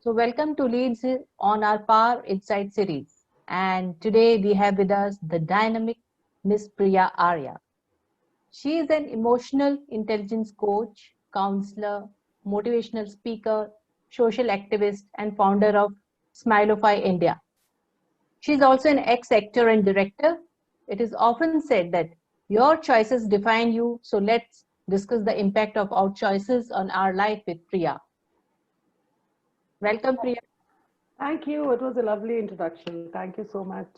So, welcome to Leads on our Power Insight series. And today we have with us the dynamic Miss Priya Arya. She is an emotional intelligence coach, counselor, motivational speaker, social activist, and founder of Smilify India. She is also an ex actor and director. It is often said that your choices define you. So, let's discuss the impact of our choices on our life with Priya. Welcome, Priya. Thank you. It was a lovely introduction. Thank you so much.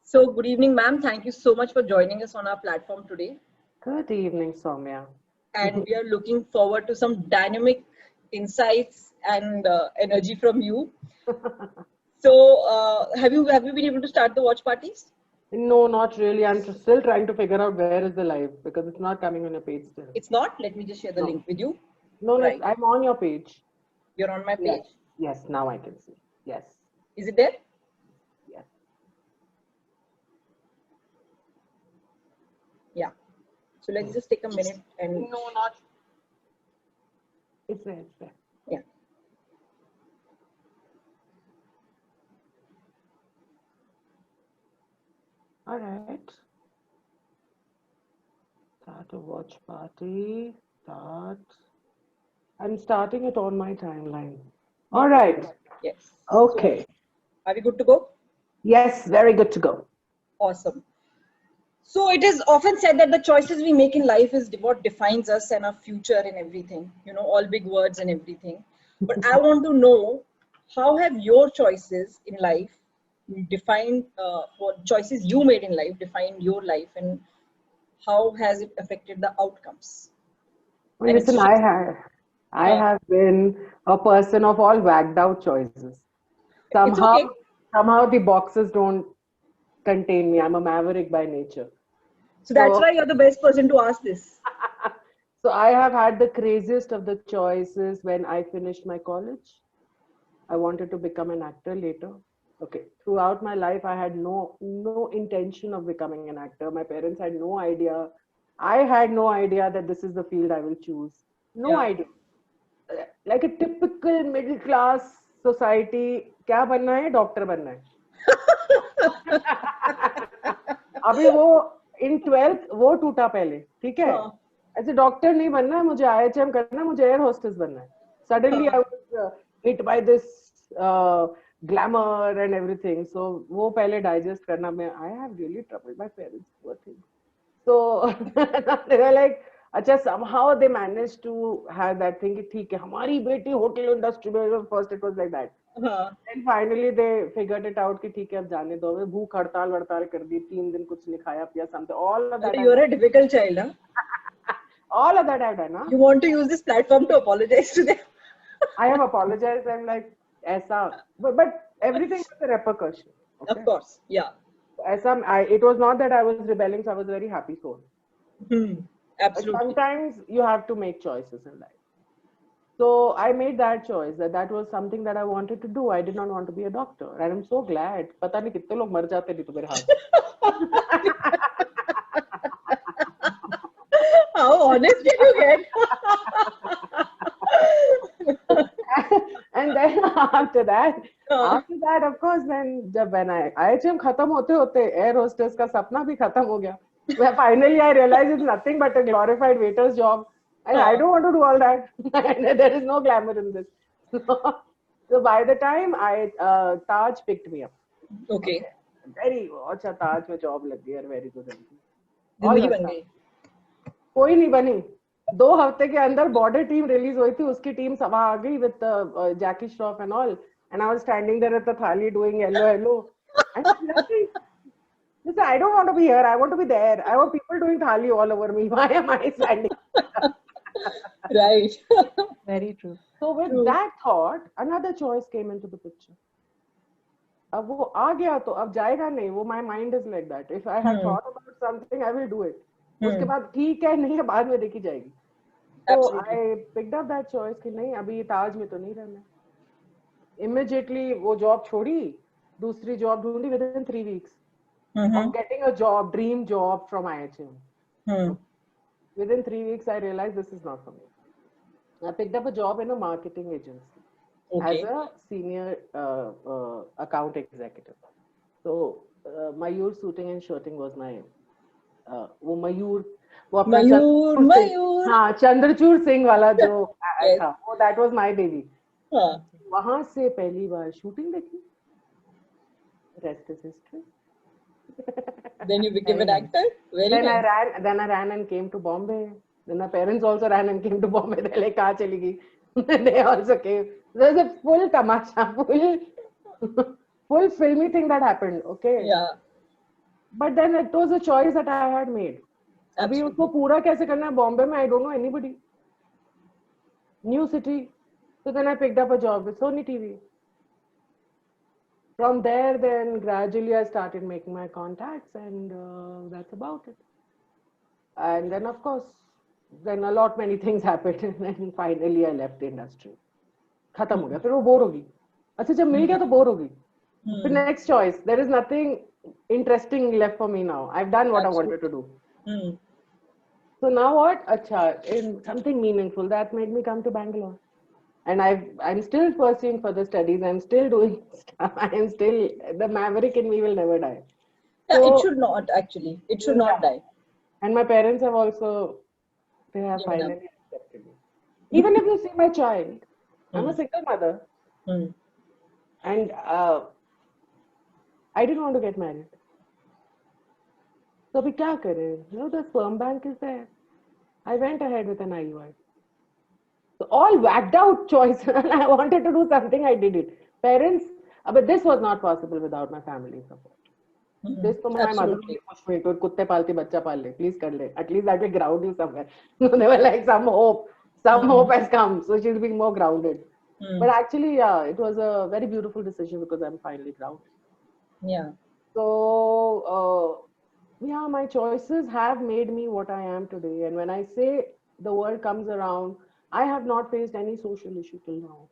So, good evening, ma'am. Thank you so much for joining us on our platform today. Good evening, Soumya. And we are looking forward to some dynamic insights and energy from you. So, have you been able to start the watch parties? No, not really. I'm still trying to figure out where is the live because it's not coming on your page still. It's not. Let me just share the No. link with you. No, Right. I'm on your page. You're on my Yes. page. Yes, now I can see. Yes. Is it there? Yes. Yeah. So let's just take a minute and No, not. It's there. It's there. yeah. All right. Start a watch party. Start. I'm starting it on my timeline. All right. Yes. So, Okay. are we good to go? Yes, very good to go. Awesome. So it is often said that the choices we make in life is what defines us and our future and everything. All big words and everything. But I want to know, how have your choices in life defined, what choices you made in life defined your life, and how has it affected the outcomes? Well, And it's listen, I uh, have been a person of all whacked out choices. it's Somehow, okay. somehow the boxes don't contain me. I'm a maverick by nature. So that's So, why you're the best person to ask this. so I have had the craziest of the choices when I finished my college. I wanted to become an actor later. Okay. Throughout my life, I had no intention of becoming an actor. My parents had no idea. I had no idea that this is the field I will choose. No Yeah. idea. Like a typical middle class society, क्या बनना है doctor बनना है अभी वो इन 12th वो टूटा पहले ठीक है Huh. ऐसे डॉक्टर नहीं बनना है मुझे आईएचएम करना है मुझे एयर होस्टेस बनना है suddenly Huh. I was hit by this glamour and everything so वो पहले डाइजेस्ट करना मैं I have really troubled my parents poor thing so they were like अच्छा somehow they managed to have that thing कि ठीक है हमारी बेटी होटल इंडस्ट्री में first it was like that Huh. and finally they figured it out कि ठीक है अब जाने दो हमें भूख हड़ताल वड़ताल कर दी 3 दिन कुछ नहीं खाया पिया something all of that You're a difficult child, huh? all of that I've done You want to use this platform to apologize to them? I have apologized I'm like ऐसा but everything has a repercussion Of okay course, yeah. ऐसा it was not that I was rebelling so I was a very happy soul Hmm. but Absolutely. sometimes you have to make choices in life. So I made that choice that was something that I wanted to do. I did not want to be a doctor, and I'm so glad. पता नहीं कितने लोग मर जाते नहीं तो मेरे हाथ How honest did you get? and then after that of course then जब when IHM खत्म होते होते air hostess का सपना भी खत्म हो गया. Where finally I realized it's nothing but a glorified waiter's job. And I don't want to do all that. And there is no glamour in this. So by the time Taj picked me up. Okay. Okay. Very अच्छा ताज में job लग गई और very good. All जिंदगी that बन stuff. गई. कोई नहीं बनी 2 हफ्ते के अंदर बॉर्डर टीम रिलीज हुई थी उसकी टीम वहां आ गई with Jackie Shroff and all and I was standing there at the thali doing yellow yellow and listen I don't want to be here I want to be there I want people doing thali all over me why am I standing Right. Very true. so with True. that thought another choice came into the picture अब वो आ गया तो अब जाएगा नहीं वो my mind is like that if I had thought about something I will do it उसके बाद ठीक है नहीं है बाद में देखी जाएगी so Absolutely. I picked up that choice कि नहीं अभी ताज में तो नहीं रहना immediately वो जॉब छोड़ी दूसरी जॉब ढूंढी within 3 weeks of getting a job dream job from IHM Hmm. within 3 weeks I realized this is not for me I picked up a job in a marketing agency as Okay. a senior account executive. So Mayur Suiting and Shirting was my वो मयूर वो अपना Mayur, Chandrachud Singh Mayur. हाँ चंद्रचूड़ सिंह वाला जो ad Yes. था वो that was my baby Huh. वहां से पहली बार शूटिंग देखी rest is history Then you became Very an nice. actor. Very then nice. I ran and came to Bombay. Then my parents also ran and came to Bombay. They're like, कहाँ चली गई? They also came. There's a full tamasha, full filmy thing that happened. Okay, Yeah. but then it was a choice that I had made. अभी उसको Absolutely. पूरा कैसे करना है बॉम्बे में? I don't know anybody. New city. So then I picked up a job with Sony TV. From there, then gradually I started making my contacts, and that's about it. And then, of course, then a lot many things happened, and then finally I left the industry. खत्म हो गया फिर वो bore होगी अच्छा जब मिल गया तो बोर होगी फिर next choice there is nothing interesting left for me now I've done what I wanted to do Hmm. so now what acha in something meaningful that made me come to Bangalore and I'm still pursuing further studies I'm still doing stuff I am still the maverick in me will never die Yeah, so it should not actually. It should not yeah die. and my parents have also they have Given up. finally accepted me even if you see my child I'm a Hmm. single mother Hmm. and I didn't want to get married. So अभी क्या करें? You know, the sperm bank is there. I went ahead with an IUI. So all whacked out choice. And I wanted to do something, I did it. Parents, but this was not possible without my family support. Hmm. This तो my mother only Absolutely. pushed me to कुत्ते पालती बच्चा पाल ले, please कर ले. At least that will ground you somewhere. They were like some hope has come. So she's being more grounded. Hmm. But actually, yeah, it was a very beautiful decision because I'm finally grounded. Yeah. So, yeah, my choices have made me what I am today. And when I say the world comes around, I have not faced any social issue till now,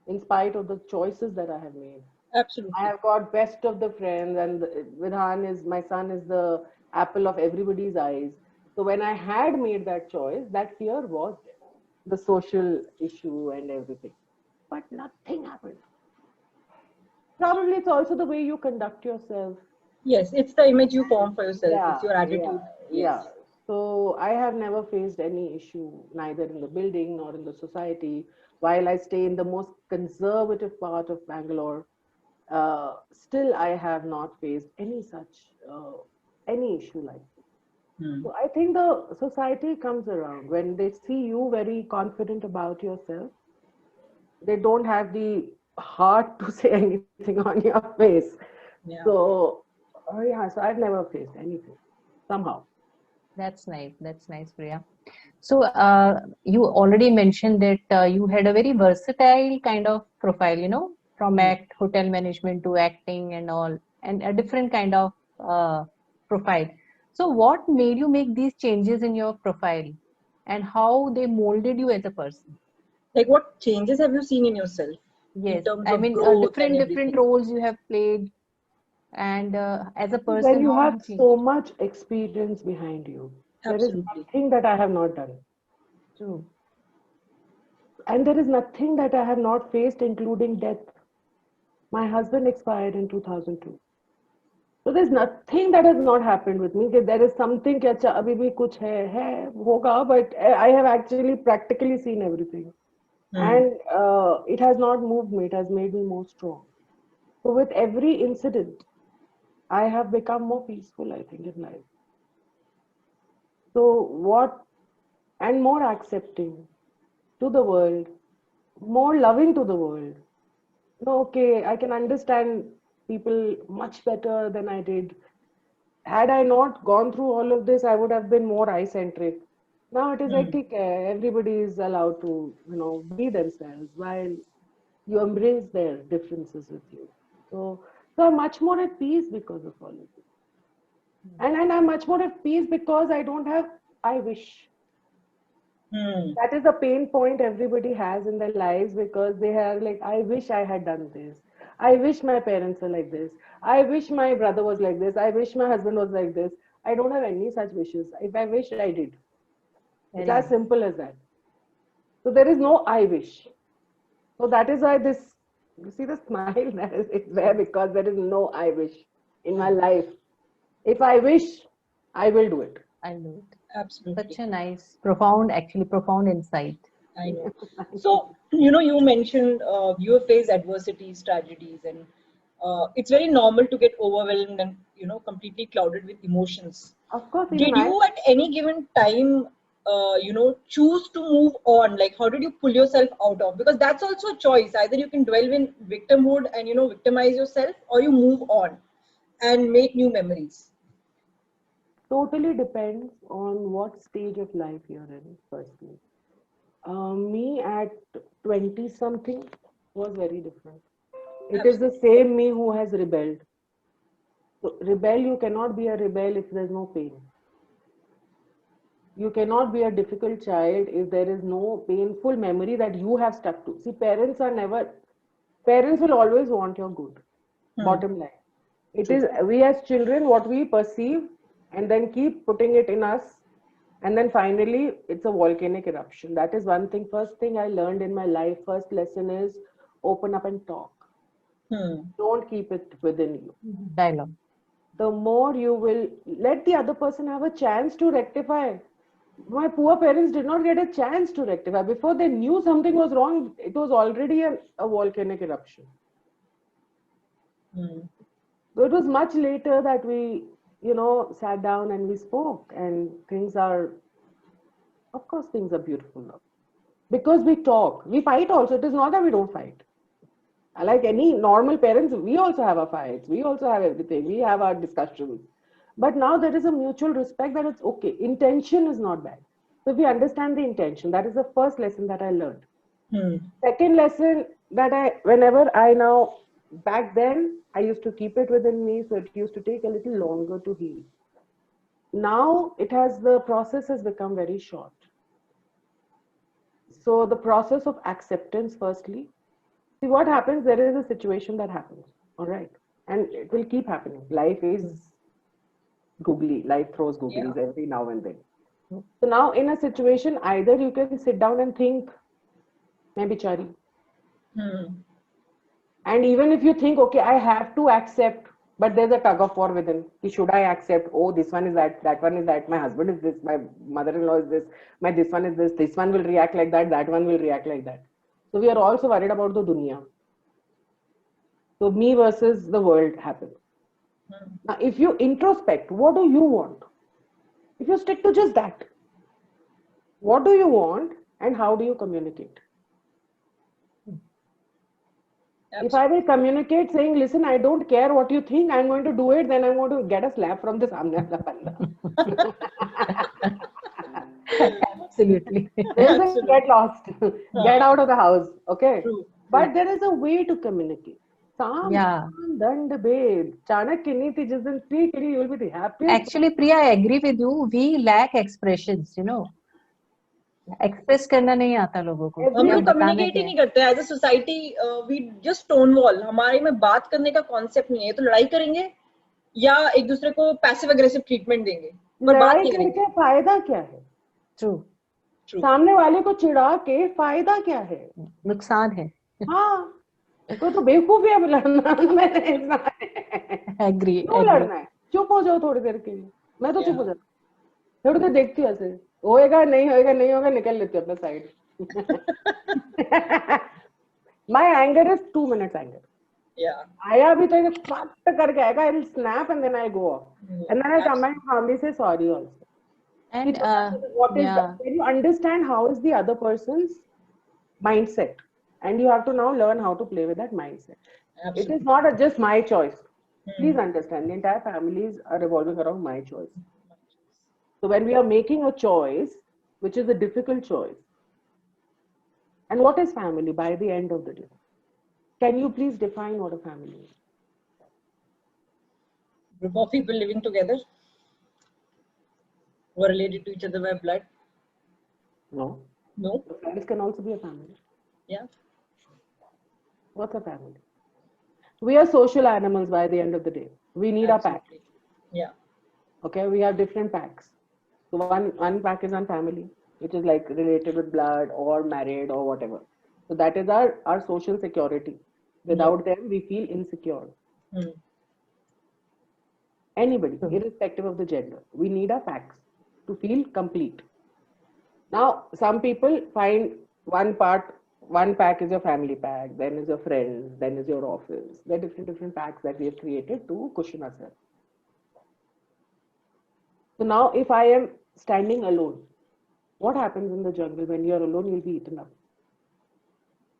in spite of the choices that I have made. I Absolutely. have got best of the friends, and Vidhan is my son is the apple of everybody's eyes. So when I had made that choice, that fear was there, the social issue and everything, but nothing happened. Probably it's also the way you conduct yourself. Yes, it's the image you form for yourself. It's Yeah, your yeah, attitude. yeah. Yes. So I have never faced any issue, neither in the building nor in the society. While I stay in the most conservative part of Bangalore, still I have not faced any such any issue like this. Hmm. So I think the society comes around when they see you very confident about yourself. They don't have the heart to say anything on your face. Yeah. So, yeah, so I've never faced anything somehow. That's nice. That's nice, Priya. So, you already mentioned that you had a very versatile kind of profile, from hotel management to acting and all, and a different kind of profile. So, what made you make these changes in your profile, and how they molded you as a person? Like, what changes have you seen in yourself in Yes, terms I of mean, growth and different everything? roles you have played, and as a When person, you how you have change. so much experience behind you, there is Absolutely. nothing that I have not done. True. And there is nothing that I have not faced, including death. My husband expired in 2002. So there's nothing that has not happened with me. That there is something कि अच्छा अभी भी कुछ है होगा, but I have actually practically seen everything. Hmm. And it has not moved me, it has made me more strong. So with every incident, I have become more peaceful, I think, in life. So what, and more accepting to the world, more loving to the world. No, okay, I can understand people much better than I did. Had I not gone through all of this, I would have been more I-centric. Now it is like, Hmm. okay, everybody is allowed to, be themselves while you embrace their differences with you. So I'm much more at peace because of all of this. And I'm much more at peace because I don't have, I wish. Hmm. That is a pain point everybody has in their lives because they have like, I wish I had done this. I wish my parents were like this. I wish my brother was like this. I wish my husband was like this. I don't have any such wishes. If I wish, I did. It's Very as nice. simple as that. So there is no I wish. So that is why this, you see the smile, that is there because there is no I wish in my life. If I wish, I will do it. I know it. Absolutely. Such a nice, profound, actually profound insight. I know. So, you mentioned you have faced adversities, tragedies, and it's very normal to get overwhelmed and, completely clouded with emotions. Of course, even Did I. you at any given time, choose to move on? Like, how did you pull yourself out of? Because that's also a choice. Either you can dwell in victimhood and, victimize yourself, or you move on and make new memories. Totally depends on what stage of life you're in, firstly. Me at 20 something was very different. It is the same me who has rebelled. So, rebel, you cannot be a rebel if there's no pain. You cannot be a difficult child if there is no painful memory that you have stuck to. See, parents will always want your good. Bottom line. It is we as children, what we perceive and then keep putting it in us. And then finally, it's a volcanic eruption. That is one thing. First thing I learned in my life, first lesson is open up and talk. Don't keep it within you. Dialogue. The more you will let the other person have a chance to rectify. My poor parents did not get a chance to rectify. Before they knew something was wrong, it was already a volcanic eruption. So it was much later that we, sat down and we spoke, and things are, of course, things are beautiful now. Because we talk. We fight also. It is not that we don't fight. Like any normal parents, we also have our fights. We also have everything. We have our discussions. But now there is a mutual respect that it's okay. Intention is not bad. So if we understand the intention, that is the first lesson that I learned. Second lesson that whenever I now, back then, I used to keep it within me. So it used to take a little longer to heal. Now the process has become very short. So the process of acceptance, firstly, see what happens, there is a situation that happens, all right? And it will keep happening. Life is googly, life throws googlies every now and then. So now in a situation, either you can sit down and think, main bichari. And even if you think, okay, I have to accept, but there's a tug of war within. Should I accept? Oh, this one is that one is that, my husband is this, my mother-in-law is this one is this one will react like that one will react like that. So we are also worried about the dunya. So me versus the world happens. Now, if you introspect, what do you want? If you stick to just that, what do you want and how do you communicate? Absolutely. If I will communicate saying, listen, I don't care what you think, I'm going to do it, then I'm going to get a slap from the samne wala banda. Absolutely. Get lost. Get out of the house. Okay. True. But there is a way to communicate. Dand bed. Chanakya niti jis din speak, you will be the happiest. Actually, Priya, I agree with you. We lack expressions, express करना नहीं आता लोगों को हम लोग communicate ही नहीं करते as a society we just stone wall हमारे में बात करने का कॉन्सेप्ट नहीं है तो लड़ाई करेंगे या एक दूसरे को पैसिव अग्रेसिव ट्रीटमेंट देंगे पर बात नहीं करेंगे फायदा क्या है ट्रू सामने वाले को चिढ़ा के फायदा क्या है नुकसान है हाँ तो बेवकूफ है लड़ना मैंने एग्री क्यों लड़ना है चुप हो जाओ थोड़ी देर के लिए मैं तो चुप हो जाती थोड़ी देर देखती हूँ ऐसे होएगा नहीं होगा निकल लेते अपने side my anger is 2 minutes anger आया भी तो ये फट करके आएगा I will snap and then I go and then I come and calmly say sorry also and what is when you understand how is the other person's mindset and you have to now learn how to play with that mindset. Absolutely. It is not just my choice. Please understand the entire families are revolving around my choice. So when we are making a choice, which is a difficult choice, and what is family by the end of the day? Can you please define what a family is? Group of people living together who are related to each other by blood. No. Friends can also be a family. Yeah. What's a family? We are social animals by the end of the day. We need our pack. Yeah. Okay, we have different packs. So one pack is on family, which is like related with blood or married or whatever. So that is our social security. Without them, we feel insecure. Hmm. Anybody, True. irrespective of the gender, we need our packs to feel complete. Now, some people find one pack is your family pack, then is your friends, then is your office. There are different packs that we have created to cushion ourselves. So now, if I am standing alone, what happens in the jungle? When you are alone, you'll be eaten up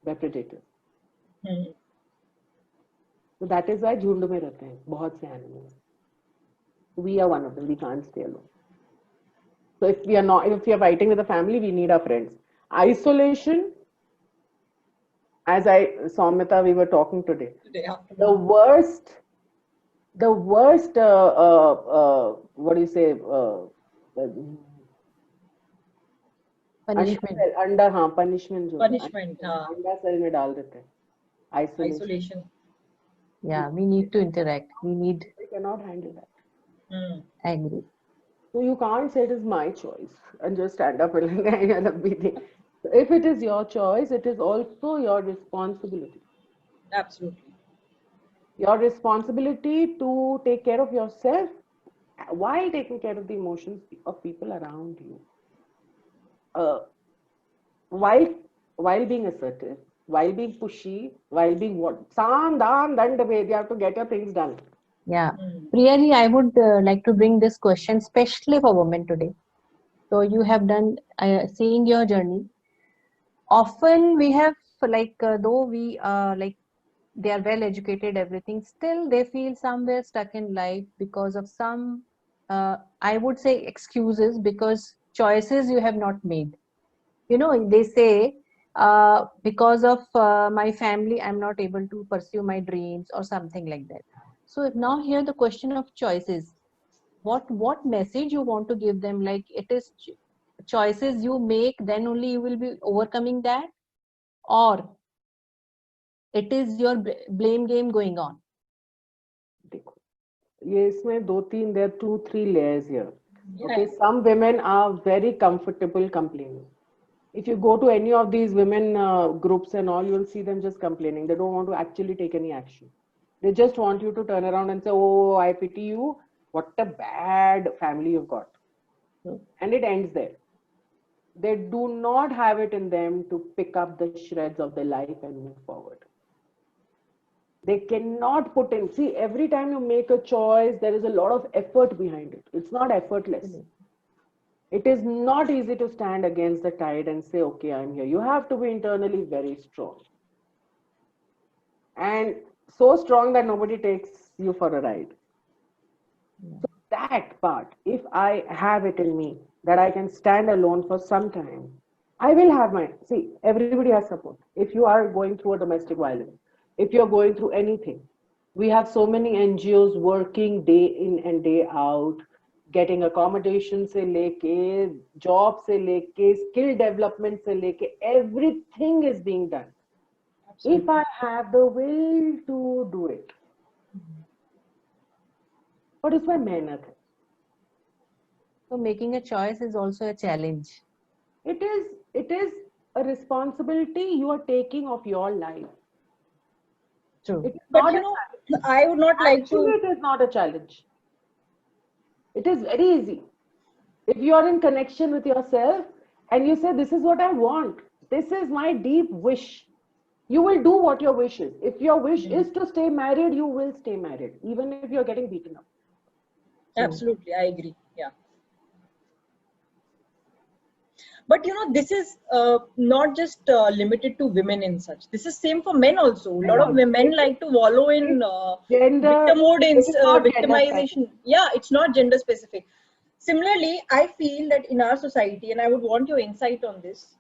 by predators. Hmm. So that is why झुंड में रहते हैं बहुत से animals. We are one of them. We can't stay alone. So if we are fighting with a family, we need our friends. Isolation, as Soumita, we were talking today. Today, after The worst, what do you say? Punishment. अंडा हाँ punishment जो punishment, अंडा शरीर में डाल देते हैं. Isolation. isolation. Yeah, we need to interact. We need We cannot handle that. Hmm. agree. So you can't say it is my choice and just stand up and be. If it is your choice, it is also your responsibility. Absolutely. Your responsibility to take care of yourself while taking care of the emotions of people around you. While being assertive, while being pushy, while being what? Sam, dam, dand, ved, you have to get your things done. Yeah. Hmm. Priyari, I would like to bring this question especially for women today. So you have done seeing your journey. Often we have though we they are well educated, everything, still they feel somewhere stuck in life because of some I would say excuses, because choices you have not made. You know, they say because of my family I'm not able to pursue my dreams or something like that. So now here the question of choices, what message you want to give them, like it is choices you make, then only you will be overcoming that, or it is your blame game going on? देखो, ये इसमें there are 2-3 layers here. Yeah. Okay, some women are very comfortable complaining. If you go to any of these women groups and all, you'll see them just complaining. They don't want to actually take any action. They just want you to turn around and say, "Oh, I pity you. What a bad family you've got." And it ends there. They do not have it in them to pick up the shreds of their life and move forward. They cannot put in. See, every time you make a choice, there is a lot of effort behind it. It's not effortless. It is not easy to stand against the tide and say, okay, I'm here. You have to be internally very strong. And so strong that nobody takes you for a ride. So that part, if I have it in me, that I can stand alone for some time, I will have see, everybody has support. If you are going through a domestic violence, if you're going through anything, we have so many NGOs working day in and day out, getting accommodation se leke, job se leke, skill development se leke, everything is being done. If I have the will to do it. But it's my mehnat. So making a choice is also a challenge. It is a responsibility you are taking of your life. True. It is But not you know, I would not like actually, to. it is not a challenge. It is very easy. If you are in connection with yourself and you say, this is what I want, this is my deep wish, you will do what your wish is. If your wish is to stay married, you will stay married, even if you're getting beaten up. Absolutely, I agree. Yeah. But you know, this is not just limited to women in such. This is same for men also. A lot of men like to wallow in victim mode, in victimization. Yeah, it's not gender specific. Similarly, I feel that in our society, and I would want your insight on this,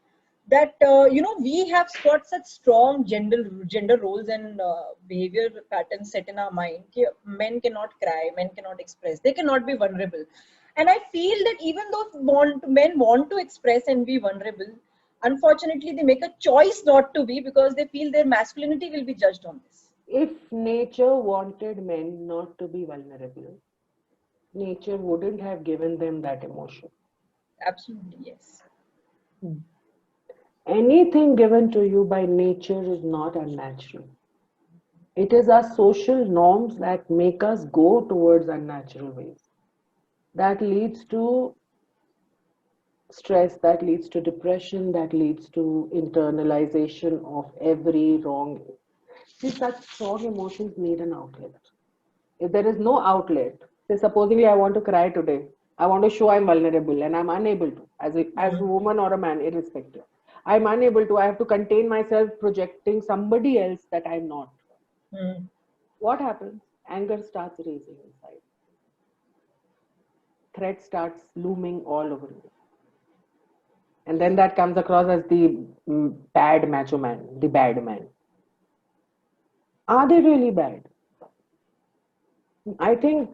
that you know, we have got such strong gender roles and behavior patterns set in our mind. Men cannot cry, men cannot express, they cannot be vulnerable. And I feel that even though men want to express and be vulnerable, unfortunately they make a choice not to be, because they feel their masculinity will be judged on this. If nature wanted men not to be vulnerable, nature wouldn't have given them that emotion. Absolutely, yes. anything given to you by nature is not unnatural. It is our social norms that make us go towards unnatural ways. That leads to stress, that leads to depression, that leads to internalization of every wrong. See, such strong emotions need an outlet. If there is no outlet, say supposedly I want to cry today, I want to show I'm vulnerable and I'm unable to, as a woman or a man, irrespective. I'm unable to, I have to contain myself projecting somebody else that I'm not. Mm. What happens? Anger starts raising inside. Threat starts looming all over me. And then that comes across as the bad macho man, the bad man. Are they really bad? I think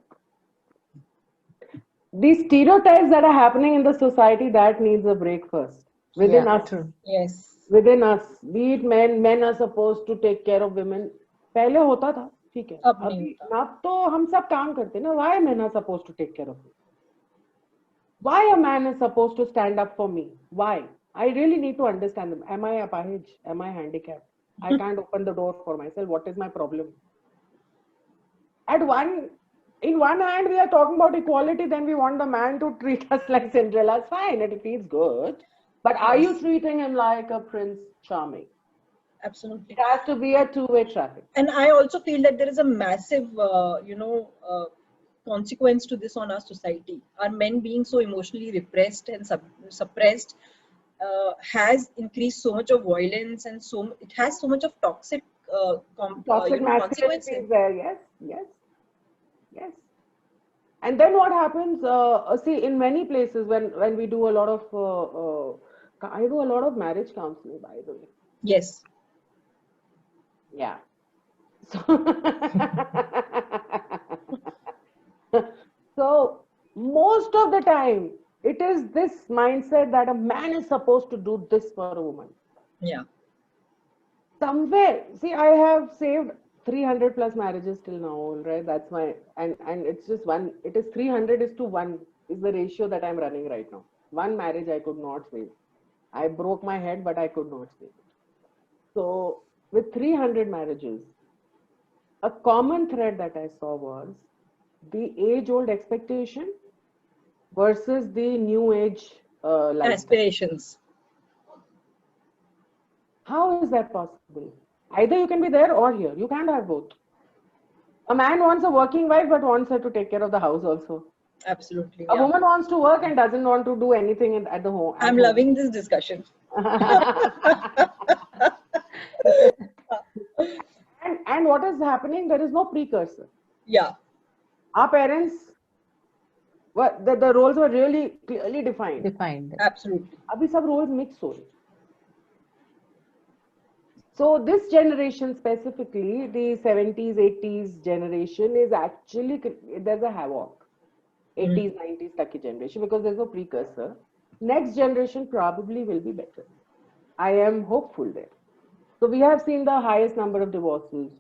these stereotypes that are happening in the society, that needs a break first. Within Yeah, us, true. Yes. within us, be it men are supposed to take care of women. पहले होता था, ठीक है. अब नहीं अभी होता. ना तो हम सब काम करते ना. Why men are supposed to take care of me? Why a man is supposed to stand up for me? Why? I really need to understand them. Am I apahaj? Am I handicapped? I can't open the door for myself. What is my problem? In one hand, we are talking about equality, then we want the man to treat us like Cinderella. Fine, it feels good. But are you Yes. treating him like a Prince Charming? Absolutely. It has to be a two-way traffic. And I also feel that there is a massive, consequence to this on our society. Our men being so emotionally repressed and suppressed has increased so much of violence, and it has so much of toxic, Toxic masculinity consequences. is there, yes, yes, yes. And then what happens? See, in many places, when we do a lot of, I do a lot of marriage counseling, by the way. Yes. Yeah. So, so most of the time, it is this mindset that a man is supposed to do this for a woman. Yeah. Somewhere, see, I have saved 300 plus marriages till now, all right? That's my, and it's just one, it is 300 is to 1 is the ratio that I'm running right now. One marriage I could not save. I broke my head, but I could not save it. So, with 300 marriages, a common thread that I saw was the age-old expectation versus the new age lifestyle. Aspirations. How is that possible? Either you can be there or here. You can't have both. A man wants a working wife but wants her to take care of the house also. Absolutely. A Yeah. woman wants to work and doesn't want to do anything at the home. I'm loving this discussion. and what is happening? There is no precursor. Yeah. Our parents, the roles were really clearly defined. Absolutely. Abhi sab roles mix ho rahe. So this generation specifically, the 70s, 80s generation is actually, there's a havoc. 80s, 90s tak ki generation, because there's no precursor. Next generation probably will be better. I am hopeful there. So we have seen the highest number of divorces.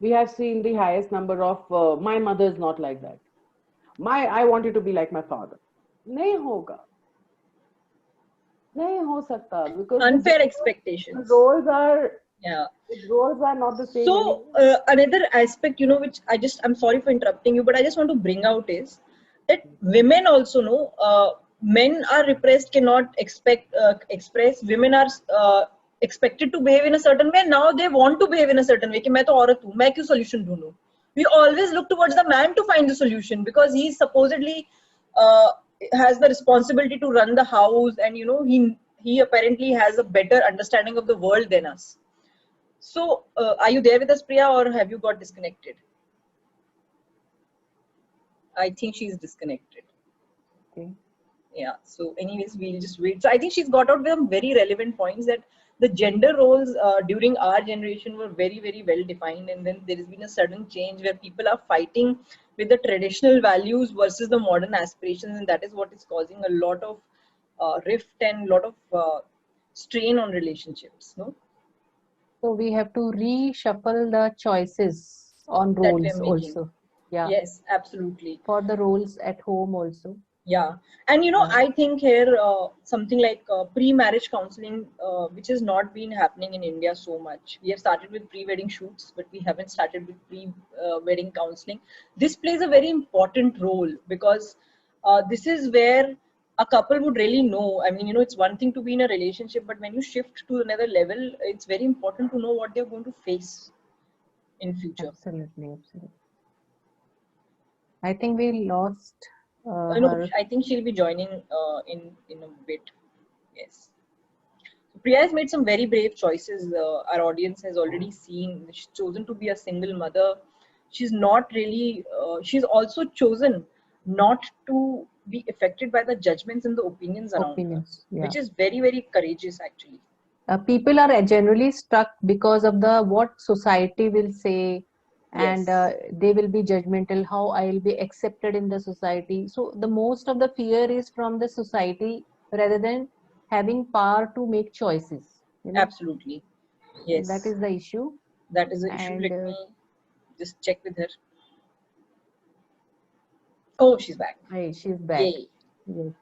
We have seen the highest number of, my mother is not like that. I wanted to be like my father. Nahi hoga. Nahi ho sakta, because Unfair the expectations. roles are Yeah. roles are not the same. So another aspect, which I'm sorry for interrupting you, but I just want to bring out is that women also know men are repressed, cannot express. Women are expected to behave in a certain way. Now they want to behave in a certain way. कि मैं तो औरत हूँ, मैं क्यों solution ढूंढूं? We always look towards the man to find the solution because he supposedly has the responsibility to run the house, and he apparently has a better understanding of the world than us. So, are you there with us, Priya, or have you got disconnected? I think she's disconnected. Okay. Yeah. So, anyways, we'll just wait. So, I think she's got out with some very relevant points that the gender roles during our generation were very, very well defined, and then there has been a sudden change where people are fighting with the traditional values versus the modern aspirations, and that is what is causing a lot of rift and a lot of strain on relationships. No. So we have to reshuffle the choices on That we roles are making. also. Yeah. Yes, absolutely. For the roles at home also. Yeah, and Yeah. I think here something like pre-marriage counseling, which has not been happening in India so much. We have started with pre-wedding shoots, but we haven't started with pre-wedding counseling. This plays a very important role because this is where a couple would really know. I mean, it's one thing to be in a relationship, but when you shift to another level, it's very important to know what they're going to face in future. Absolutely, absolutely. I think we lost No, her. I think she'll be joining in a bit. Yes. Priya has made some very brave choices. Our audience has already seen. She's chosen to be a single mother. She's not really. She's also chosen not to be affected by the judgments and the opinions around her, Opinions. Yeah. which is very, very courageous, actually. People are generally stuck because of the what society will say, and Yes, they will be judgmental, how I will be accepted in the society. So the most of the fear is from the society rather than having power to make choices, absolutely. that Yes, is the issue. that is the issue. And Let me just check with her. Oh, she's back. hey, she's back. Yay. Yes.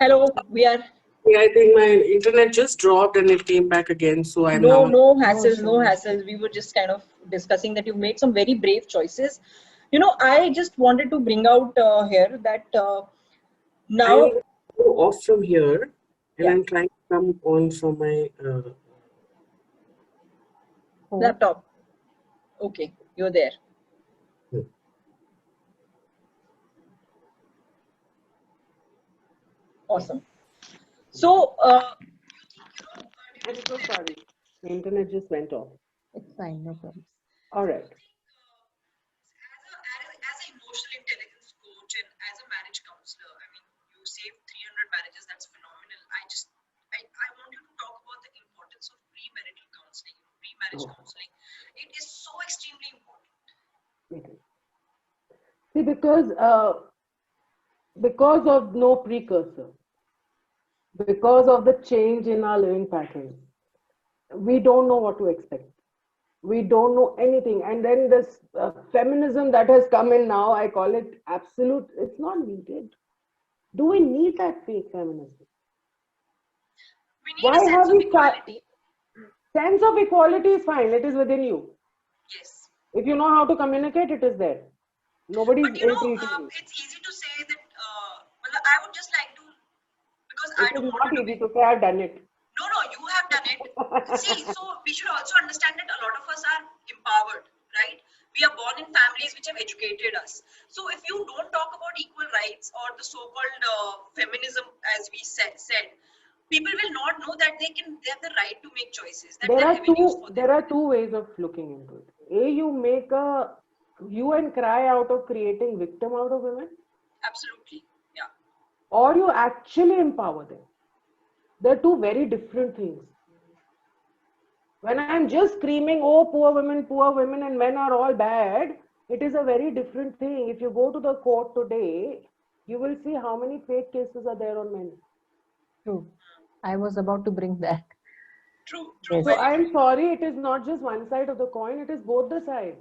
Hello, we are. Yeah, I think my internet just dropped and it came back again. So I'm No, now. no No hassles, issue, no no issue. hassles. We were just kind of discussing that you've made some very brave choices. I just wanted to bring out here that I now, will go off from here and yeah, I'm trying to come on from my. Oh, laptop. Okay, you're there. Awesome. So, I'm so sorry. The internet just went off. it's fine, no problem. All right. as an emotional intelligence coach and as a marriage counselor, I mean, you saved 300 marriages. That's phenomenal. I want you to talk about the importance of premarital counseling, pre-marriage Oh, counseling. It is so extremely important. it is. See, because of no precursor, because of the change in our living patterns, we don't know what to expect. We don't know anything. And then this feminism that has come in now, I call it absolute, it's not needed. Do we need that fake feminism? We need a Why sense have of we equality. sense of equality is fine, it is within you. Yes. If you know how to communicate, it is there. Nobody's But ill-treating you. it's easy to say that, well, I would just like to, because I It is don't want not it to easy be. to say I've done it. No, no, you have done it. See, so we should also understand that a lot of us are empowered, right? We are born in families which have educated us. So if you don't talk about equal rights or the so-called feminism, as we said, people will not know that they have the right to make choices, that there are avenues for them. There are two ways of looking into it. A, you make a hue and cry out of creating victim out of women, Absolutely, yeah. or you actually empower them. They're two very different things. When I'm just screaming, oh, poor women, and men are all bad, it is a very different thing. If you go to the court today, you will see how many fake cases are there on men. True. I was about to bring that. True, Yes. So very I'm true. sorry, it is not just one side of the coin, it is both the sides.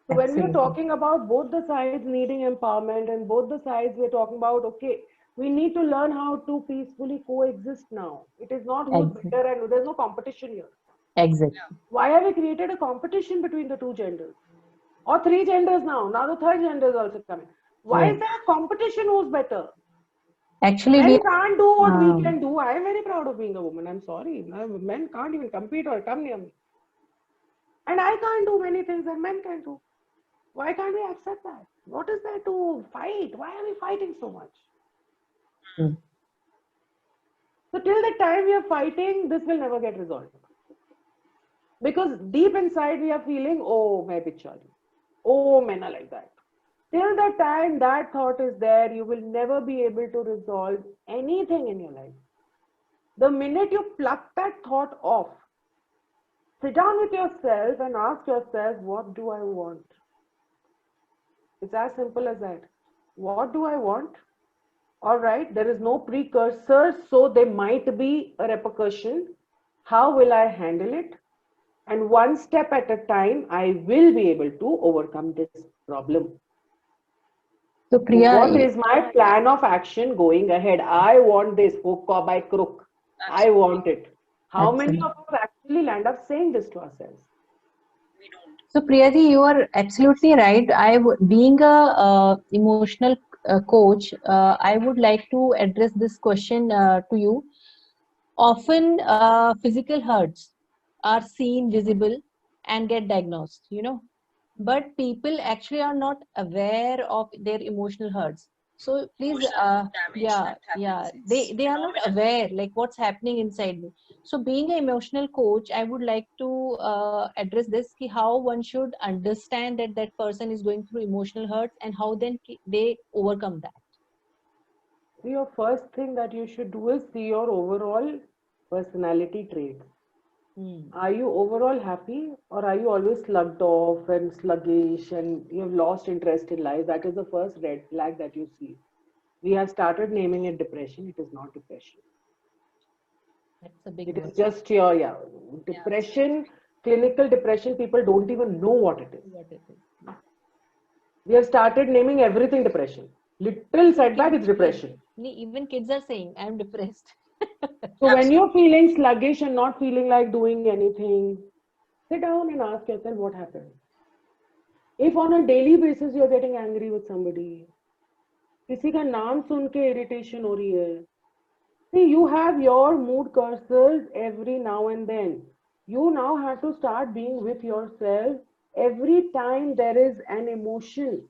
So when we are Absolutely. talking about both the sides needing empowerment and both the sides, we're talking about, okay, we need to learn how to peacefully coexist now. It is not who's Exactly. better and there's no competition here. Exactly. Why have we created a competition between the two genders? Or three genders now. Now the third gender is also coming. Why Yes. is there a competition who's better? Actually, Men can't do what we um, can do. I am very proud of being a woman. I'm sorry. Men can't even compete or come near me. And I can't do many things that men can do. Why can't we accept that? What is there to fight? Why are we fighting so much? mm, So till the time we are fighting, this will never get resolved. Because deep inside we are feeling, oh, मैं बिचारी. Oh, men are like that. Till the time that thought is there, you will never be able to resolve anything in your life. The minute you pluck that thought off, sit down with yourself and ask yourself, what do I want? It's as simple as that. What do I want? All right, there is no precursor, so there might be a repercussion. How will I handle it? And one step at a time, I will be able to overcome this problem. So Priya, What is my plan of action going ahead? I want this hook or by crook. I want it. How many Absolutely. of us actually land up saying this to ourselves? We don't. So Priyaji, you are absolutely right. Being a emotional coach, I would like to address this question to you. Often, physical hurts are seen, visible, and get diagnosed. But people actually are not aware of their emotional hurts. So please, Emotional damage yeah, that yeah, happens. they It's they are not phenomenal. aware like what's happening inside me. So being an emotional coach, I would like to address this: ki how one should understand that that person is going through emotional hurts and how then they overcome that. See, your first thing that you should do is see your overall personality traits. Hmm. Are you overall happy or are you always slugged off and sluggish and you have lost interest in life? That is the first red flag that you see. We have started naming it depression. It is not depression. That's a big It is word. just your, yeah, Yeah. depression, clinical depression. People don't even know what it is. What it is. We have started naming everything depression. Little setback is depression. Even kids are saying, I'm depressed. So when you're Absolutely. feeling sluggish and not feeling like doing anything, sit down and ask yourself what happened. If on a daily basis you're getting angry with somebody, किसी का नाम सुन के irritation हो रही है. See, you have your mood cursors every now and then. You now have to start being with yourself every time there is an emotion.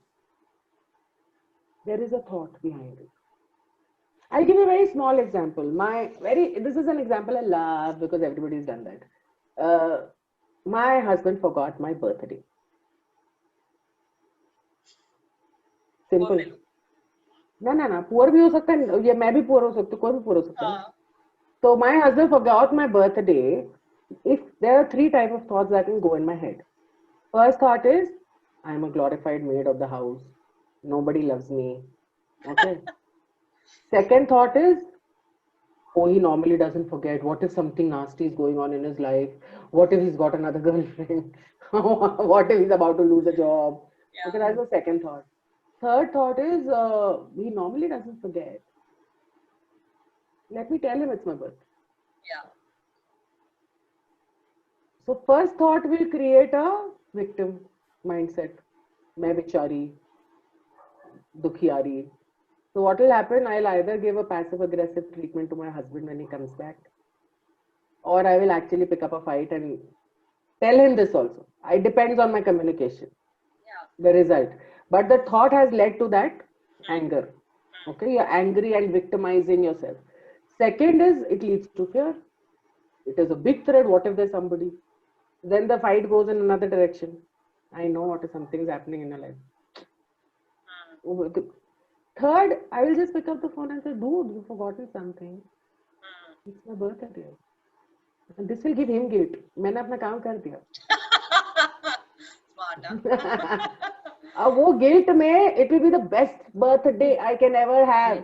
There is a thought behind it. I'll give you a very small example. This is an example I love because everybody's done that. My husband forgot my birthday. Poor Simple. fellow. ना poor भी हो सकता है या मैं भी poor हो सकती हूँ कोई भी पुअर हो सकता है ना. Uh, So my husband forgot my birthday. If there are three type of thoughts that can go in my head. First thought is I'm a glorified maid of the house. Nobody loves me. Okay. Second thought is, oh, he normally doesn't forget. What if something nasty is going on in his life? What if he's got another girlfriend? What if he's about to lose a job? yeah. Okay, that's the second thought. Third thought is, he normally doesn't forget. Let me tell him it's my birthday. Yeah. So first thought will create a victim mindset. मैं बेचारी, दुखियारी. So what will happen? I'll either give a passive aggressive treatment to my husband when he comes back, or I will actually pick up a fight and tell him this also. It depends on my communication, Yeah. the result. But the thought has led to that anger. Okay, you're angry and victimizing yourself. Second is it leads to fear. It is a big threat. What if there's somebody? Then the fight goes in another direction. I know what is something's happening in your life. Third, I will just pick up the phone and say, dude, you've forgotten something. It's my birthday. And this will give him guilt. मैंने अपना काम कर दिया. Smart, huh? अब वो guilt में it will be the best birthday I can ever have.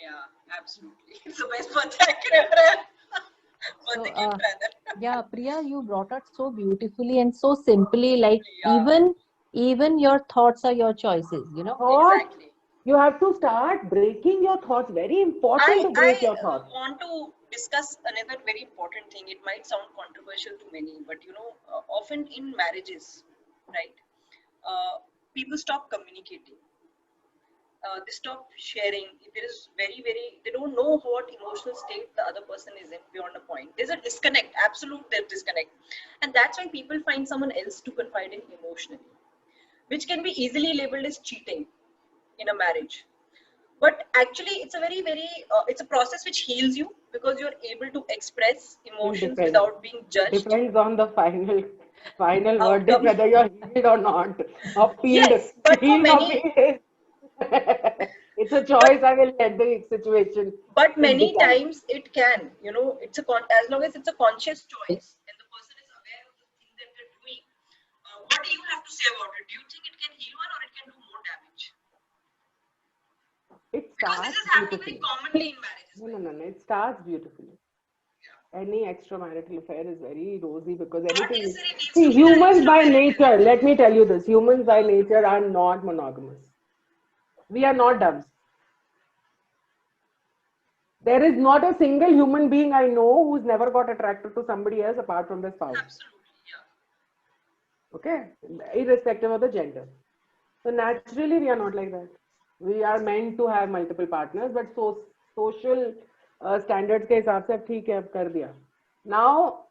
Yeah, absolutely. It's the best birthday I can ever have. So, Birthday gift rather. yeah, Priya, you brought out so beautifully and so simply, like Yeah. even your thoughts are your choices. Thoughts, Exactly. you have to start breaking your thoughts. Very important to break your thoughts. Want to discuss another very important thing. It might sound controversial to many, but often in marriages, right? People stop communicating. They stop sharing. There is they don't know what emotional state the other person is in beyond a point. There's a disconnect, absolute disconnect. And that's when people find someone else to confide in emotionally, which can be easily labeled as cheating in a marriage. But actually, it's a it's a process which heals you because you're able to express emotions Depends. without being judged. Depends on the final verdict Outcome. whether you're healed or not. Or peeled. Yes, but for Healed or many, peeled. It's a but choice. I will let the situation many decide. times it can, it's as long as it's a conscious choice and the person is aware of the thing that they're doing. What do you have to say about it? Do you think it can heal one or it can do more damage? It Because this starts is happening very beautifully. commonly in marriages. No. It starts beautifully. Any extramarital affair is very rosy because Not everything. necessarily needs to See, be the humans by extramarital. nature, let me tell you this, humans by nature are not monogamous. We are not doves. There is not a single human being I know who's never got attracted to somebody else apart from their spouse. Absolutely, yeah. Okay, irrespective of the gender. So naturally, we are not like that. We are meant to have multiple partners, but social standards के हिसाब से अब ठीक है, अब कर दिया. Now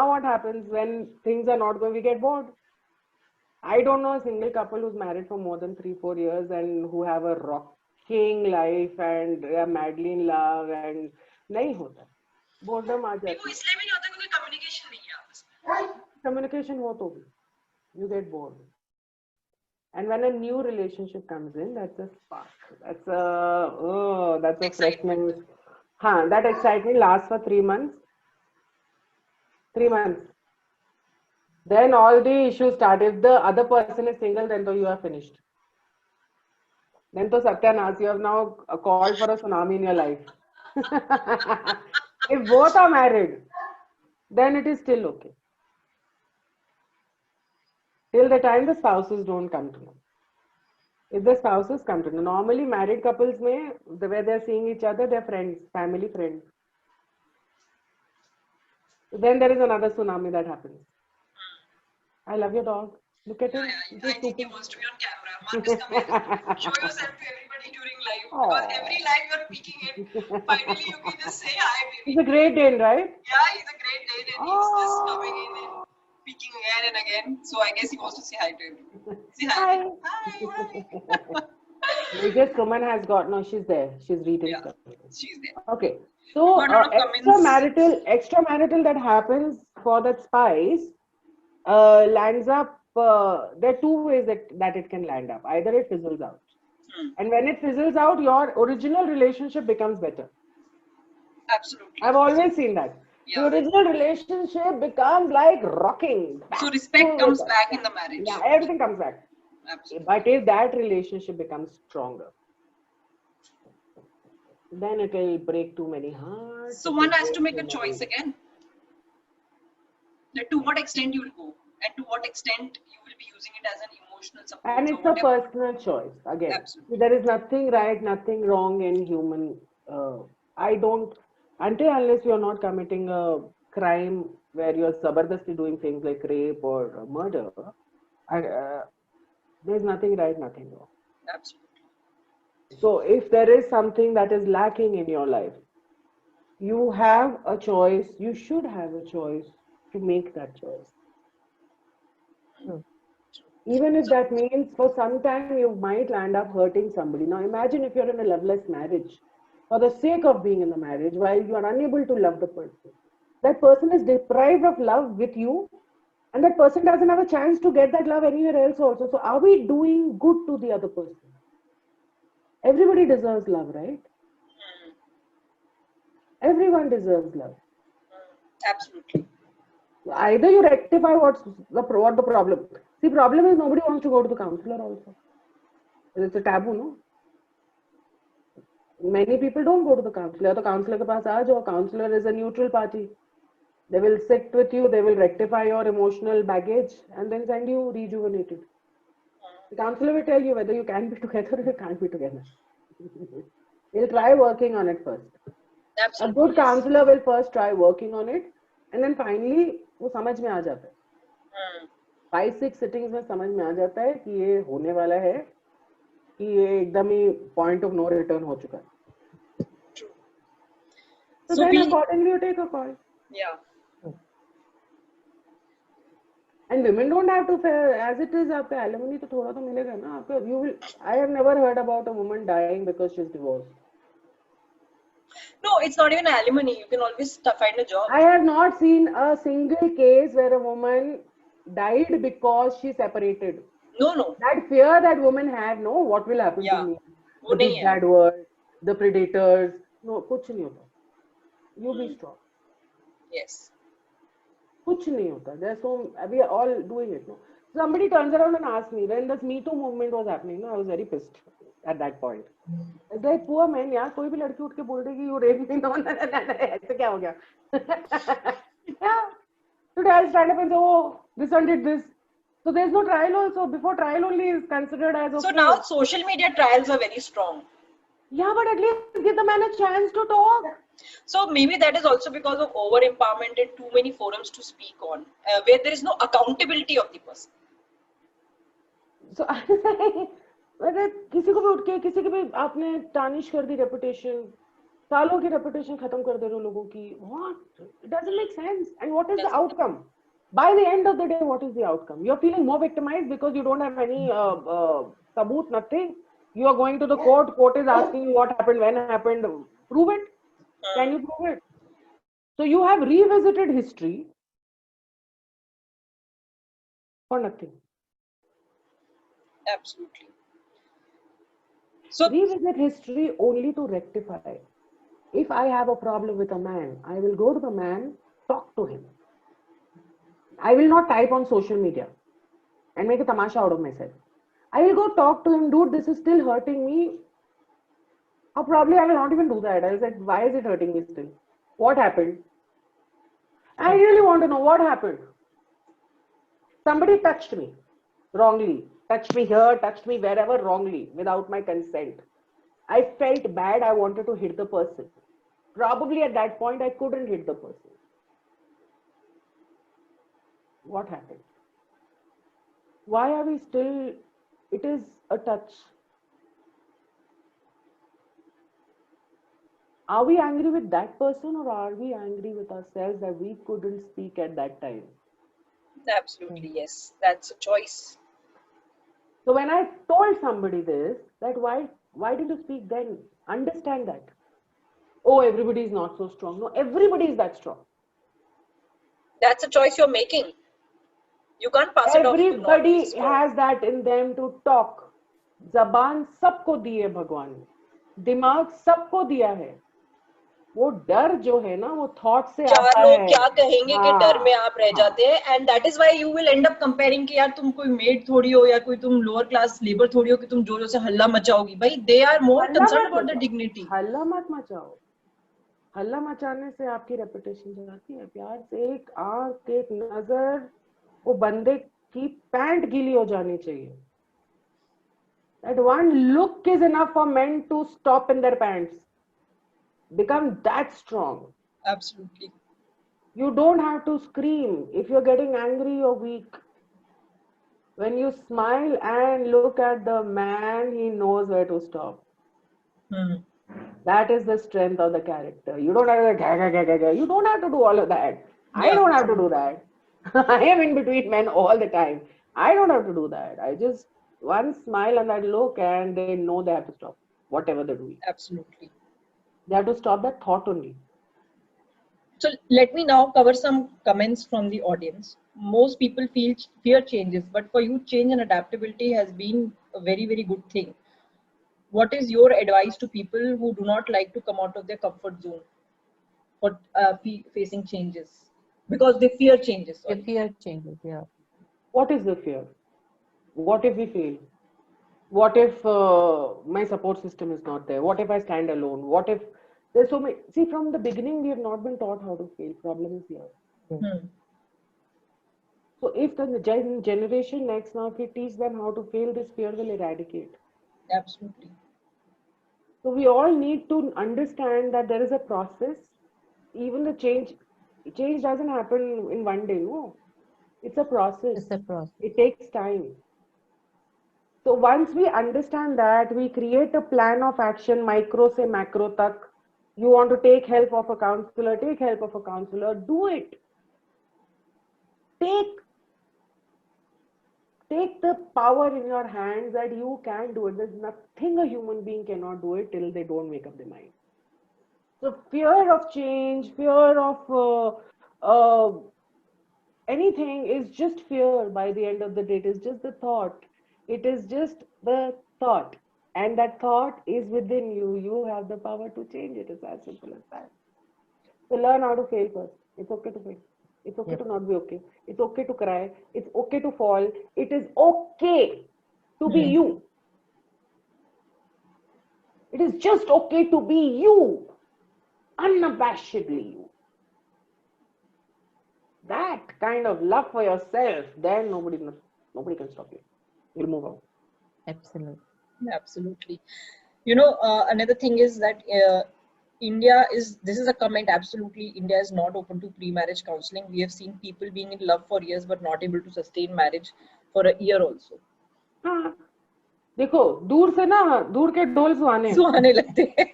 what happens when things are not going? We get bored. I don't know a single couple who's married for more than 3-4 years and who have a rocking life and are madly in love and नहीं होता. Boredom आ जाती. वो इसलिए भी नहीं होता क्योंकि communication नहीं है आपस में. Communication हो तो भी, you get bored. And when a new relationship comes in, that's a spark. That's a freshman. That excitement lasts for 3 months. 3 months. Then all the issues start. If the other person is single, then you are finished. Then to Satyanas, you have now called for a tsunami in your life. If both are married, then it is still okay. Till the time the spouses don't come to know. If the spouses come to know, normally married couples may, the way they're seeing each other, they're friends, family friends. Then there is another tsunami that happens. I love your dog. Look at him. Yeah, I think he wants to be on camera. Marcus, come here. Show yourself to everybody during live. Because every live you're peeking it. Finally, you can just say hi, baby. He's a Great Dane, right? Yeah, he's a Great Dane and he's just coming in and peeking again and again. So I guess he wants to say hi to everyone. Say hi. Hi. Biggest woman has got, no, she's there. She's reading Yeah, stuff. she's there. Okay. So extramarital that happens for that spice lands up, there are two ways that it can land up. Either it fizzles out. And when it fizzles out, your original relationship becomes better. Absolutely. I've always seen that. Yeah. The original relationship becomes like rocking. So respect comes back in the marriage. Yeah, everything comes back. Absolutely. But if that relationship becomes stronger, then it will break too many hearts. So one has to make a choice again. That to what extent you will go and to what extent you will be using it as an emotional support. And it's a personal choice again. Absolutely. There is nothing right, nothing wrong in human. I don't, until unless you are not committing a crime where you are zabardasti doing things like rape or murder, there's nothing right, nothing wrong. Absolutely. So if there is something that is lacking in your life, you have a choice, you should have a choice to make that choice. Even if that means for some time you might land up hurting somebody. Now imagine if you're in a loveless marriage for the sake of being in the marriage while you are unable to love the person. That person is deprived of love with you and that person doesn't have a chance to get that love anywhere else also. So are we doing good to the other person? Everybody deserves love, right? Everyone deserves love. Absolutely. Either you rectify what the problem. The problem is nobody wants to go to the counselor also. It's a taboo, no? Many people don't go to the counselor. The counselor ke paas aa jao. Counselor is a neutral party. They will sit with you. They will rectify your emotional baggage and then send you rejuvenated. The counselor will tell you whether you can be together or you can't be together. He'll try working on it first. Absolutely. A good counselor will first try working on it and then finally वो समझ में आ जाता है. 5-6 sittings में समझ में आ जाता है कि ये होने वाला है, कि ये एकदम ही point of no return हो चुका है. True. So then accordingly you take a call. Yeah. And women don't have to pay, as it is आपके alimony तो थोड़ा तो मिलेगा ना आपको. You will. I have never heard about a woman dying because she's divorced. No, it's not even alimony. You can always find a job. I have not seen a single case where a woman died because she separated. No. That fear that women had, no, what will happen to me? The big bad world, the predators. No, कुछ नहीं होता. You be strong. Yes. कुछ नहीं होता. We are all doing it. No? Somebody turns around and asks me, when this Me Too movement was happening, no, I was very pissed at that point. It's like, poor man, यार कोई भी लड़की उठ के बोल रही कि you raped me, no, ऐसे क्या हो गया? Yeah. Today I'll stand up and say, oh, this one did this. So there's no trial also. Before trial only is considered as okay. So now social media trials are very strong. Yeah, but at least give the man a chance to talk. So maybe that is also because of over empowerment and too many forums to speak on, where there is no accountability of the person. So मतलब किसी को भी उठ के किसी की भी आपने tarnish कर दी reputation, सालों की reputation खत्म कर दे रहे हो लोगों की. What? It doesn't make sense. And what is the outcome? By the end of the day, what is the outcome? You're feeling more victimized because you don't have any sabut, nothing. You are going to the court. Court is asking you what happened, when happened. Prove it. Can you prove it? So you have revisited history for nothing. Absolutely. So Revisit history only to rectify. If I have a problem with a man, I will go to the man, talk to him. I will not type on social media and make a tamasha out of myself. I will go talk to him, dude, this is still hurting me. Or probably I will not even do that. I will say, why is it hurting me still? What happened? I really want to know what happened. Somebody touched me wrongly, touched me here, touched me wherever wrongly, without my consent. I felt bad, I wanted to hit the person. Probably at that point, I couldn't hit the person. What happened? Why are we still, it is a touch. Are we angry with that person or are we angry with ourselves that we couldn't speak at that time? absolutely, yes, that's a choice. So when I told somebody this, that why didn't you speak then? Understand that. Oh, everybody is not so strong. No, everybody is that strong. That's a choice you're making. You can't pass it off to not be Everybody strong. has that in them to talk. जबान सबको दी है भगवान ने, दिमाग सबको दिया है. वो डर जो है ना, वो थॉट से चार आता लोग है. क्या कहेंगे कि डर में आप रह हाँ. जाते हैं, and that is why you will and up comparing कि यार तुम कोई मेड थोड़ी हो या कोई तुम लोअर क्लास लेबर थोड़ी हो कि तुम जोर से हल्ला मचाओगी. भाई दे आर मोर हल्ला कंसर्न मत अबाउट द मचाओ. डिग्निटी. हल्ला मत मचाओ. हल्ला मचाने से आपकी रेपुटेशन जाती है. प्यार से एक आंख, एक नजर, वो बंदे की पैंट गीली हो जानी चाहिए. That one look is enough for men to stop in their pants. Become that strong. Absolutely. You don't have to scream. If you're getting angry or weak, when you smile and look at the man, he knows where to stop. That is the strength of the character. You don't have to, you don't have to do all of that. I Yeah. don't have to do that. I am in between men all the time. I don't have to do that. I just one smile and that look, and they know they have to stop whatever they're doing. Absolutely. They have to stop that thought only. So let me now cover some comments from the audience. Most people fear changes, but for you, change and adaptability has been a very, very good thing. What is your advice to people who do not like to come out of their comfort zone for facing changes? Because they fear changes. The Sorry. fear changes, yeah. What is the fear? What if we fail? What if my support system is not there? What if I stand alone? What if there's so many? See, from the beginning, we have not been taught how to fail. Problem is here. So if the generation next now, if we teach them how to fail, this fear will eradicate. Absolutely. So we all need to understand that there is a process. Even the change doesn't happen in one day. No, it's a process. It's a process. It takes time. So once we understand that, we create a plan of action, micro se macro tak. You want to take help of a counselor, take help of a counselor, do it. Take the power in your hands that you can do it. There's nothing a human being cannot do it till they don't make up their mind. So fear of change, fear of anything is just fear by the end of the day. It is just the thought. It is just the thought. And that thought is within you. You have the power to change it. It's as simple as that. So learn how to fail first. It's okay to fail. It's okay to not be okay. It's okay to cry. It's okay to fall. It is okay to be you. It is just okay to be you. Unabashedly you. That kind of love for yourself, then nobody knows. Nobody can stop you. You'll move out. Absolutely. Absolutely. Another thing is that this is a comment, absolutely, India is not open to pre-marriage counseling. We have seen people being in love for years but not able to sustain marriage for a year also. हाँ, देखो दूर के ढोल सुहाने सुहाने लगते हैं।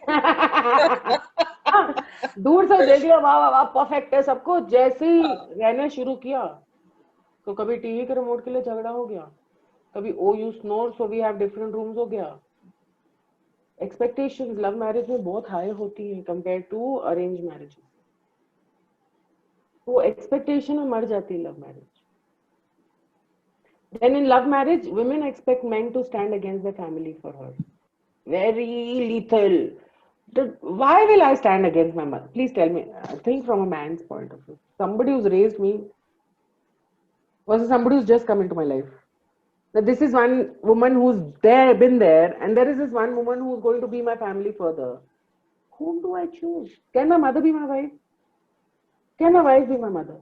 दूर से देख लिया, वाह वाह वाह परफेक्ट है सबको, जैसे ही रहने शुरू किया तो कभी टीवी के रिमोट के लिए झगड़ा हो गया, कभी oh you snore so we have different rooms हो गया। एक्सपेक्टेशंस लव मैरिज में बहुत हाई होती हैं कंपेयर टू अरेंज मैरिज। वो एक्सपेक्टेशन में मर जाती है love marriage. Then in love marriage, women expect men to stand against their family for her. Very lethal. Why will I stand against my mother? Please tell me. Think from a man's point of view. Somebody who's raised me versus somebody who's just come into my life. Now, this is one woman who's been there, and there is this one woman who's going to be my family further. Whom do I choose? Can my mother be my wife? Can my wife be my mother?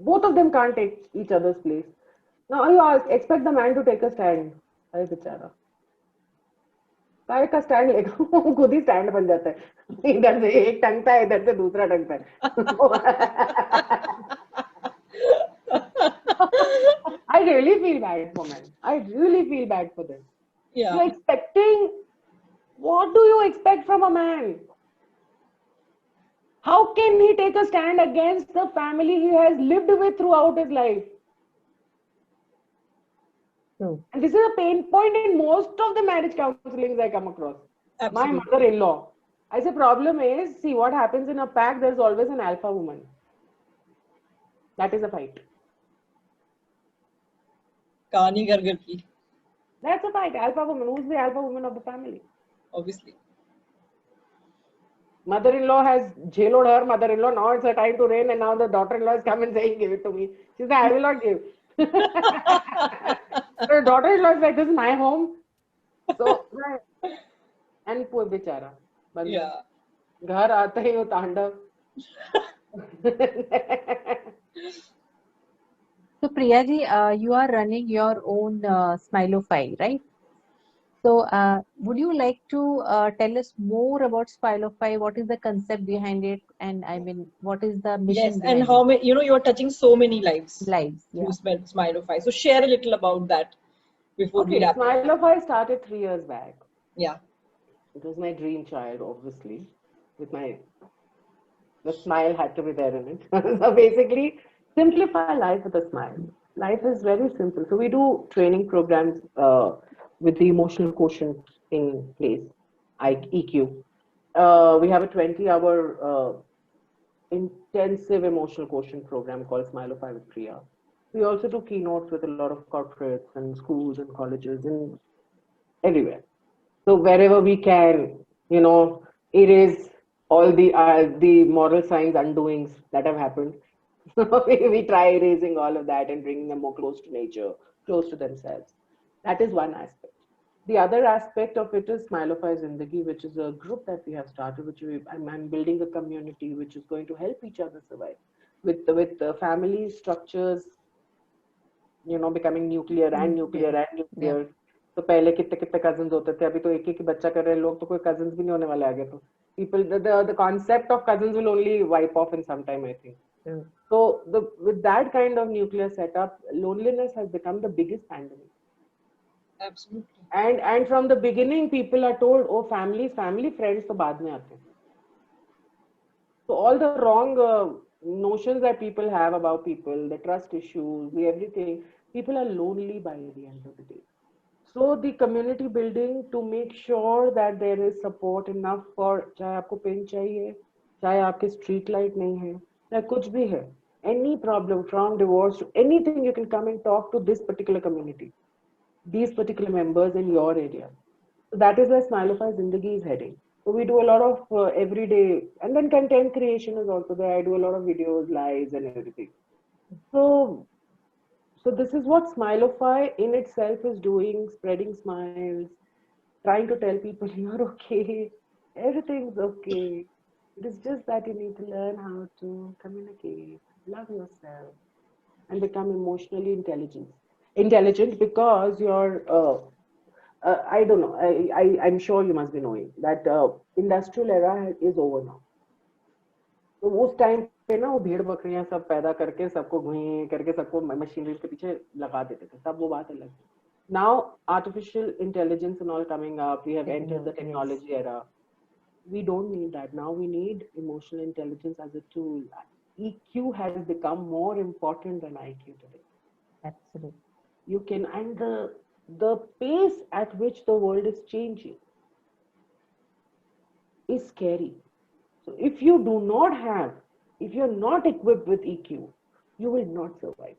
Both of them can't take each other's place. Now you expect the man to take a stand. अरे बेचारा काय का stand लेगा, वो खुद ही stand बन जाता है। इधर से एक टंगता है, इधर से दूसरा टंगता है। I really feel bad for men. I really feel bad for them. Yeah. You're expecting, what do you expect from a man? How can he take a stand against the family he has lived with throughout his life? True. And this is a pain point in most of the marriage counselings I come across. Absolutely. My mother-in-law. I say problem is, see what happens in a pack, there's always an alpha woman. That is a fight. कहानी घर घर की. That's a fight. Alpha woman. Who's the alpha woman of the family? Obviously. Mother-in-law has jailed her mother-in-law. Now it's her time to reign, and now the daughter-in-law is come and saying, give it to me. She said, I will not give. So the daughter-in-law is like, this is my home. So, and poor बेचारा बंदा, Yeah. घर आते ही वो तांडव। So Priya ji, you are running your own Smilofy, right? So would you like to tell us more about Smilofy? What is the concept behind it? And I mean, what is the mission Yes, behind and how many, you're touching so many lives lives? Yeah. through Smilofy. So share a little about that before we Okay, wrap up. Smilofy started 3 years back. Yeah. It was my dream child, obviously. The smile had to be there in it. So basically, simplify life with a smile. Life is very simple. So we do training programs with the emotional quotient in place, EQ. We have a 20-hour intensive emotional quotient program called Smilofy with Priya. We also do keynotes with a lot of corporates and schools and colleges and everywhere. So wherever we can, erase all the moral signs undoings that have happened. We try erasing all of that and bringing them more close to nature, close to themselves. That is one aspect. The other aspect of it is Smilofy Zindagi, which is a group that we have started, I'm building a community which is going to help each other survive with the family structures, becoming nuclear and nuclear and nuclear. तो पहले कितने कितने cousins होते थे, अभी तो एक ही बच्चा कर रहे हैं लोग, तो कोई cousins भी नहीं होने वाले आगे तो. People, the concept of cousins will only wipe off in some time, I think. So with that kind of nuclear setup, loneliness has become the biggest pandemic. Absolutely. And from the beginning, people are told, oh, family friends तो बाद में आते हैं. So all the wrong notions that people have about people, the trust issues, the everything, people are lonely by the end of the day. So the community building to make sure that there is support enough for, चाहे आपको pen चाहिए, चाहे आपके street light नहीं है, चाहे कुछ भी है, any problem from divorce to anything, you can come and talk to this particular community, these particular members in your area. So that is where Smilofy Zindagi is heading. So we do a lot of everyday, and then content creation is also there. I do a lot of videos, lives, and everything. So this is what Smilofy in itself is doing, spreading smiles, trying to tell people you're okay, everything's okay. It is just that you need to learn how to communicate, love yourself, and become emotionally intelligent because you're I don't know. I'm sure you must be knowing that industrial era is over now. तो उस time पे ना वो भेड़ बकरियां सब पैदा करके सबको घुई करके सबको मशीनरी के पीछे लगा देते थे, तब वो बात अलग थी. Now artificial intelligence and all coming up, we have entered the technology era. We don't need that. Now we need emotional intelligence as a tool. EQ has become more important than IQ today. Absolutely. You can, and the pace at which the world is changing is scary. So if you do not have, if you're not equipped with EQ, you will not survive.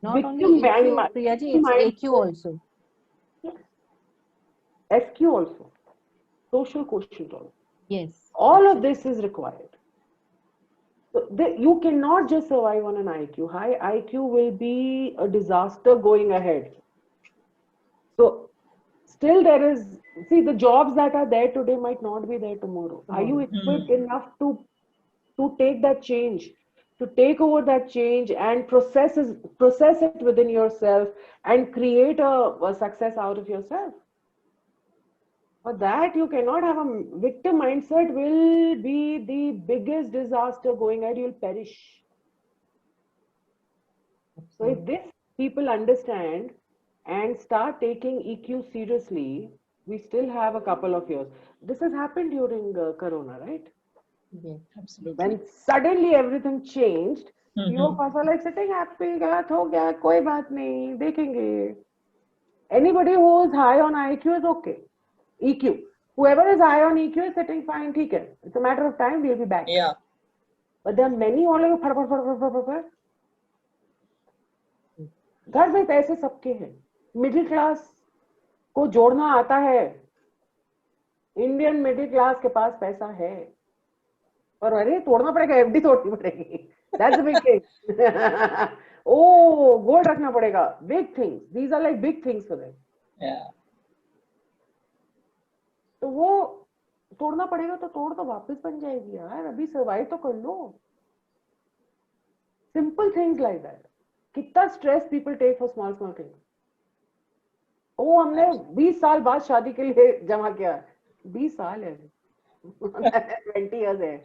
Not only EQ, Priyaji, it's AQ also. Yes. SQ also. Social quotient also. Yes. All of this is required. So you cannot just survive on an IQ. High IQ will be a disaster going ahead. So still there is, see, the jobs that are there today might not be there tomorrow. Are you equipped enough to take that change, to take over that change and process it within yourself and create a success out of yourself? For that, you cannot have a victim mindset. Will be the biggest disaster going ahead. You'll perish. So if this people understand and start taking EQ seriously, we still have a couple of years. This has happened during Corona, right? Yes. Absolutely. When suddenly everything changed, you were like sitting happy, हो गया, कोई बात नहीं, देखेंगे. Anybody who is high on IQ is okay. EQ. Whoever is high on EQ is sitting fine, ठीक है. It's a matter of time, we'll be back. Yeah. But there are many all over. घर में पैसे सबके हैं. Middle class को जोड़ना आता है. इंडियन मिडिल क्लास के पास पैसा है. और अरे तोड़ना पड़ेगा, एफडी तोड़नी पड़ेगी. That's the big thing. Oh, gold रखना पड़ेगा. Big things. These are like big things for them. Yeah. तो वो तोड़ना पड़ेगा तो तोड़ तो वापस बन जाएगी यार. अभी सर्वाइव तो कर लो. Simple things like that. कितना stress people take for small things. ओ हमने 20 साल बाद शादी के लिए जमा किया. 20 साल है. 20 years है.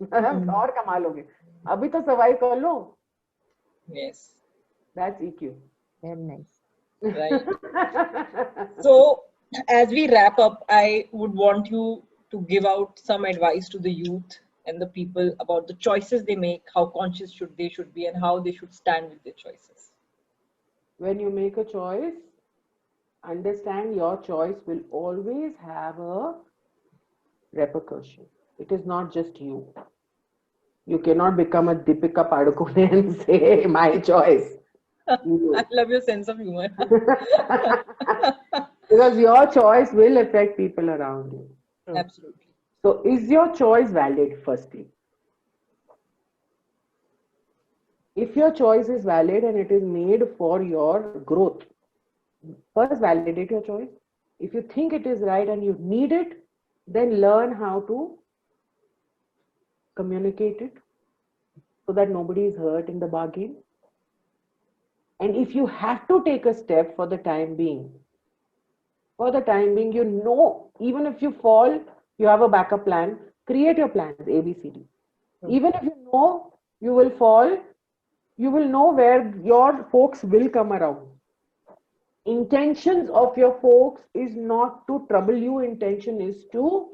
और कमा लोगे. अभी तो सर्वाइव कर लो. Yes. That's EQ. Very nice. Right. So, as we wrap up, I would want you to give out some advice to the youth and the people about the choices they make, how conscious they should be, and how they should stand with their choices. When you make a choice, understand your choice will always have a repercussion. It is not just you. You cannot become a Deepika Padukone and say, my choice. I love your sense of humor. Because your choice will affect people around you. Absolutely. So is your choice valid, firstly? If your choice is valid and it is made for your growth, first validate your choice. If you think it is right and you need it, then learn how to communicate it so that nobody is hurt in the bargain. And if you have to take a step for the time being, you know, even if you fall, you have a backup plan. Create your plans, A, B, C, D. Even if you know you will fall, you will know where your folks will come around. Intentions of your folks is not to trouble you. Intention is to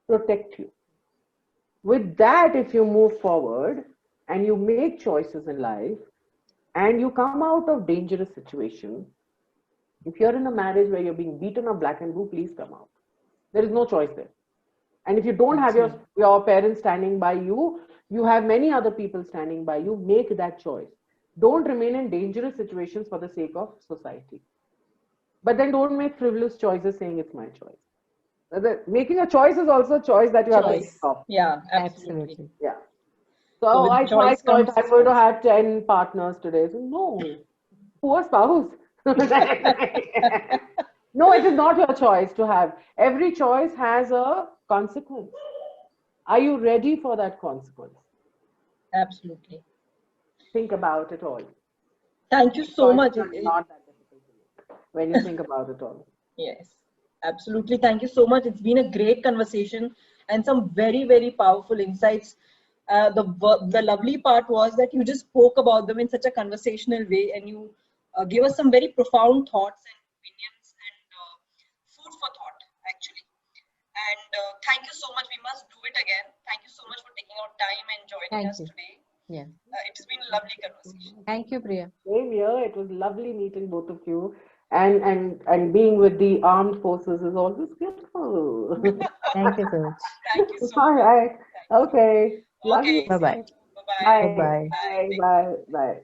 protect you. With that, if you move forward and you make choices in life and you come out of dangerous situation, if you're in a marriage where you're being beaten up black and blue, please come out. There is no choice there. And if you don't have your parents standing by you, you have many other people standing by you. Make that choice. Don't remain in dangerous situations for the sake of society. But then don't make frivolous choices saying it's my choice. Making a choice is also a choice that you have to make of. Yeah, absolutely. Yeah. So I thought I'm going to have 10 partners today. So no, poor spouse. No, it is not your choice to have. Every choice has a consequence. Are you ready for that consequence? Absolutely. think about it all. Thank you so much. Choices are not that difficult to make when you think about it all. Yes, absolutely. Thank you so much. It's been a great conversation and some very, very powerful insights. The lovely part was that you just spoke about them in such a conversational way, and you gave us some very profound thoughts and opinions and food for thought, actually. And thank you so much. We must do it again. Thank you so much for taking out time and joining Thank us you. today. Yeah. It's been a lovely conversation. Thank you, Priya. Same here. It was lovely meeting both of you, and being with the armed forces is always beautiful. Thank you so much. Thank you so All much. right. Okay. Love Okay. you. Bye-bye. Bye-bye. Bye. Bye-bye. Bye. Bye. Bye. Bye.